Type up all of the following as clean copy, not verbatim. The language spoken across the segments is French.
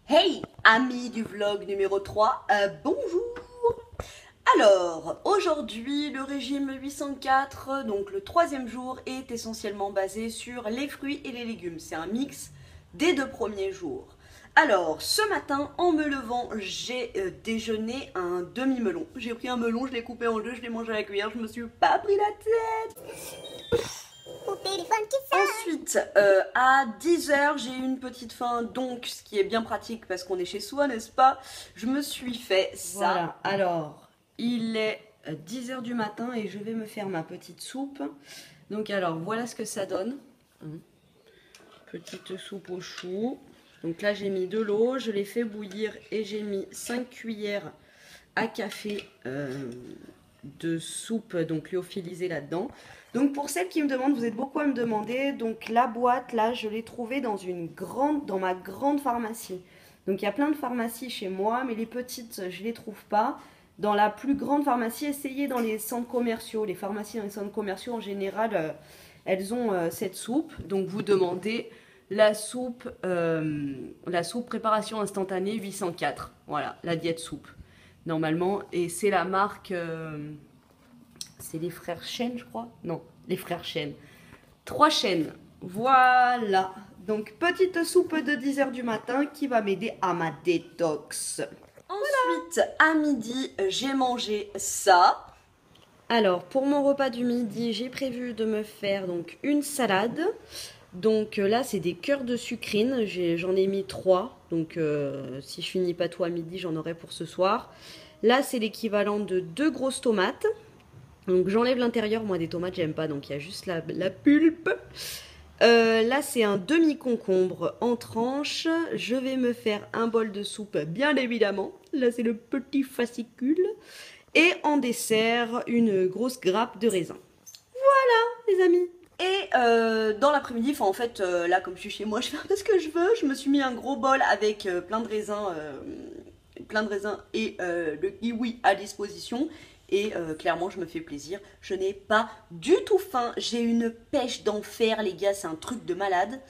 Hey, amis du vlog numéro 3, bonjour. Alors, aujourd'hui, le régime 804, donc le troisième jour, est essentiellement basé sur les fruits et les légumes. C'est un mix des 2 premiers jours. Alors, ce matin, en me levant, j'ai déjeuné un demi-melon. J'ai pris un melon, je l'ai coupé en deux, je l'ai mangé à la cuillère, je me suis pas pris la tête. Au téléphone qui sonne. Ensuite, à 10 h, j'ai eu une petite faim, donc ce qui est bien pratique parce qu'on est chez soi, n'est-ce pas? Je me suis fait ça. Voilà, alors, il est 10 h du matin et je vais me faire ma petite soupe. Donc alors, voilà ce que ça donne. Petite soupe au chou. Donc là, j'ai mis de l'eau, je l'ai fait bouillir et j'ai mis 5 cuillères à café de soupe donc lyophilisée là-dedans. Donc pour celles qui me demandent, vous êtes beaucoup à me demander, donc la boîte là je l'ai trouvée dans ma grande pharmacie. Donc il y a plein de pharmacies chez moi, mais les petites je les trouve pas. Dans la plus grande pharmacie, essayez dans les centres commerciaux. Les pharmacies dans les centres commerciaux en général, elles ont cette soupe. Donc vous demandez la soupe préparation instantanée 804. Voilà, la diète soupe normalement, et c'est la marque, c'est les frères Chêne, je crois. Non, les frères Chêne. 3 chaînes. Voilà. Donc, petite soupe de 10 h du matin qui va m'aider à ma détox. Ensuite, à midi, j'ai mangé ça. Alors, pour mon repas du midi, j'ai prévu de me faire donc une salade. Donc là, c'est des cœurs de sucrine. J'en ai mis 3. Donc, si je finis pas tout à midi, j'en aurai pour ce soir. Là, c'est l'équivalent de 2 grosses tomates. Donc j'enlève l'intérieur, moi des tomates j'aime pas, donc il y a juste la pulpe. Là c'est un demi-concombre en tranches. Je vais me faire un bol de soupe bien évidemment. Là c'est le petit fascicule. Et en dessert, une grosse grappe de raisin. Voilà les amis. Et dans l'après-midi, enfin en fait là comme je suis chez moi, je fais un peu ce que je veux. Je me suis mis un gros bol avec plein de raisins et le kiwi à disposition. Et clairement, je me fais plaisir. Je n'ai pas du tout faim. J'ai une pêche d'enfer, les gars. C'est un truc de malade.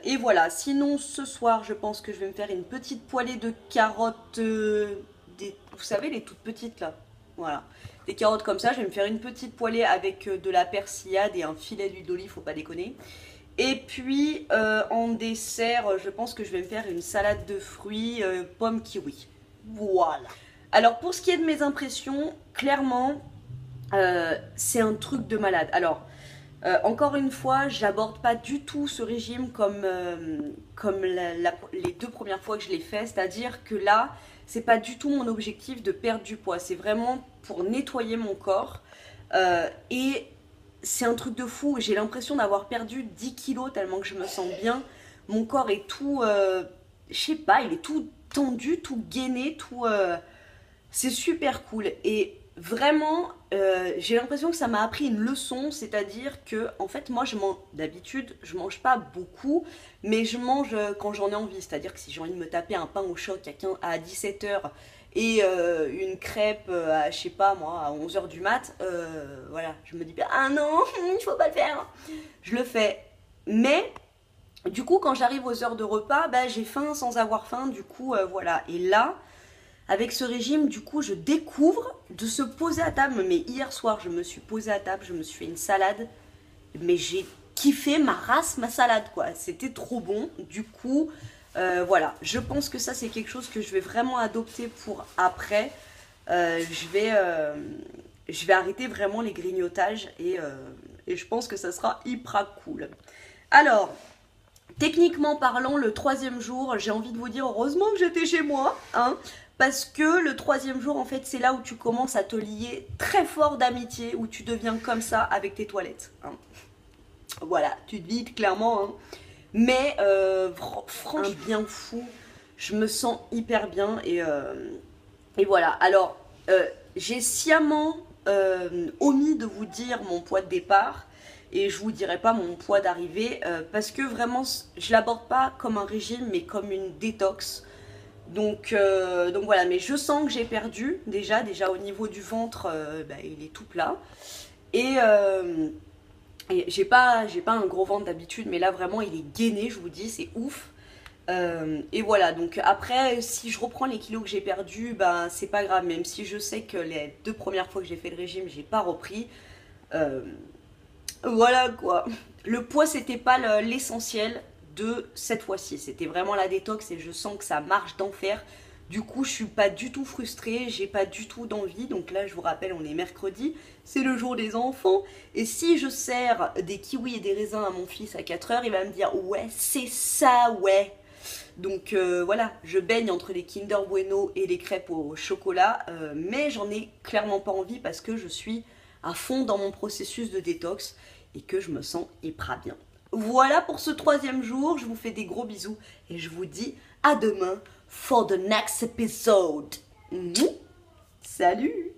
Et voilà. Sinon, ce soir, je pense que je vais me faire une petite poêlée de carottes. Vous savez, les toutes petites là. Voilà. Des carottes comme ça. Je vais me faire une petite poêlée avec de la persillade et un filet d'huile d'olive. Faut pas déconner. Et puis, en dessert, je pense que je vais me faire une salade de fruits, pommes kiwi. Voilà. Alors pour ce qui est de mes impressions, clairement, c'est un truc de malade. Alors, encore une fois, j'aborde pas du tout ce régime comme les 2 premières fois que je l'ai fait. C'est-à-dire que là, c'est pas du tout mon objectif de perdre du poids. C'est vraiment pour nettoyer mon corps. Et c'est un truc de fou. J'ai l'impression d'avoir perdu 10 kilos tellement que je me sens bien. Mon corps est tout, je sais pas, il est tout tendu, tout gainé, tout... c'est super cool et vraiment j'ai l'impression que ça m'a appris une leçon, c'est-à-dire que en fait moi d'habitude je mange pas beaucoup, mais je mange quand j'en ai envie, c'est-à-dire que si j'ai envie de me taper un pain au choc à 17 h et une crêpe à je sais pas moi à 11 h du mat, voilà, je me dis ah non, il faut pas le faire. Je le fais. Mais du coup quand j'arrive aux heures de repas, bah, j'ai faim sans avoir faim, du coup voilà. Et là avec ce régime, du coup, je découvre de se poser à table. Mais hier soir, je me suis posée à table, je me suis fait une salade. Mais j'ai kiffé ma race, ma salade, quoi. C'était trop bon. Du coup, voilà. Je pense que ça, c'est quelque chose que je vais vraiment adopter pour après. Je vais arrêter vraiment les grignotages et je pense que ça sera hyper cool. Alors, techniquement parlant, le troisième jour, j'ai envie de vous dire heureusement que j'étais chez moi, hein, parce que le troisième jour, en fait, c'est là où tu commences à te lier très fort d'amitié, où tu deviens comme ça avec tes toilettes. Hein. Voilà, tu te vides clairement, hein. Mais franchement, bien fou, je me sens hyper bien et voilà. Alors, j'ai sciemment omis de vous dire mon poids de départ et je vous dirai pas mon poids d'arrivée parce que vraiment je l'aborde pas comme un régime mais comme une détox. Donc voilà, mais je sens que j'ai perdu déjà au niveau du ventre, bah, il est tout plat et j'ai pas un gros ventre d'habitude, mais là vraiment il est gainé, je vous dis, c'est ouf. Et voilà, donc après, si je reprends les kilos que j'ai perdus, ben c'est pas grave, même si je sais que les 2 premières fois que j'ai fait le régime, j'ai pas repris. Euh, voilà quoi. Le poids, c'était pas l'essentiel de cette fois-ci. C'était vraiment la détox et je sens que ça marche d'enfer. Du coup, je suis pas du tout frustrée, j'ai pas du tout d'envie. Donc là, je vous rappelle, on est mercredi, c'est le jour des enfants. Et si je sers des kiwis et des raisins à mon fils à 4 heures, il va me dire ouais, c'est ça, ouais. Donc voilà, je baigne entre les Kinder Bueno et les crêpes au chocolat, mais j'en ai clairement pas envie parce que je suis à fond dans mon processus de détox et que je me sens hyper bien. Voilà pour ce 3e jour, je vous fais des gros bisous et je vous dis à demain for the next episode. Salut!